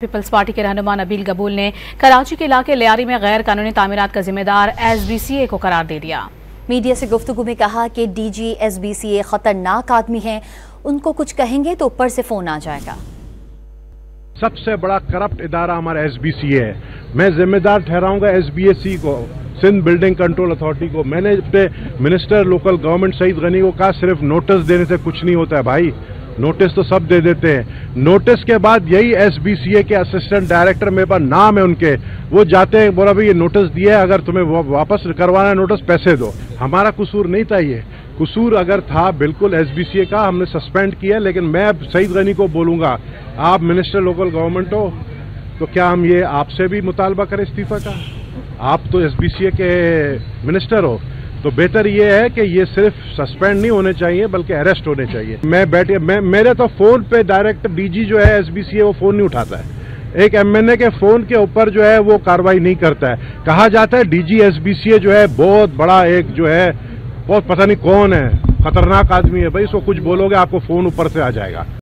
Peoples party के रहनुमा नबील गबूल ने कराची के इलाके लियारी में गैर कानूनी तामीरात का जिम्मेदार SBCA को करार दे दिया। मीडिया से गुफ्तगू में कहा कि DG SBCA खतरनाक आदमी हैं, उनको कुछ कहेंगे तो ऊपर से फोन आ जाएगा। सबसे बड़ा करप्ट इदारा हमारा SBCA है। मैं जिम्मेदार ठहराऊंगा SBAC को, सिंध बिल्डिंग कंट्रोल अथॉरिटी को। मैंने अपने minister local government Saeed Ghani को कहा सिर्फ नोटिस देने से कुछ नहीं होता है भाई, नोटिस तो सब दे देते हैं। नोटिस के बाद यही SBCA के असिस्टेंट डायरेक्टर, मेरे पास नाम है उनके, वो जाते हैं, बोला भाई ये नोटिस दिया है, अगर तुम्हें वापस करवाना है नोटिस पैसे दो। हमारा कसूर नहीं था, ये कसूर अगर था बिल्कुल SBCA का, हमने सस्पेंड किया। लेकिन मैं अब सईद गनी को बोलूंगा, आप मिनिस्टर लोकल गवर्नमेंट हो तो क्या हम ये आपसे भी मुतालबा करें इस्तीफा का? आप तो SBCA के मिनिस्टर हो, तो बेहतर ये है कि ये सिर्फ सस्पेंड नहीं होने चाहिए बल्कि अरेस्ट होने चाहिए। मेरे तो फोन पे डायरेक्ट DG जो है SBCA वो फोन नहीं उठाता है। एक MNA के फोन के ऊपर जो है वो कार्रवाई नहीं करता है। कहा जाता है DG SBCA जो है बहुत बड़ा एक जो है बहुत पता नहीं कौन है, खतरनाक आदमी है। भाई इसको कुछ बोलोगे आपको फोन ऊपर से आ जाएगा।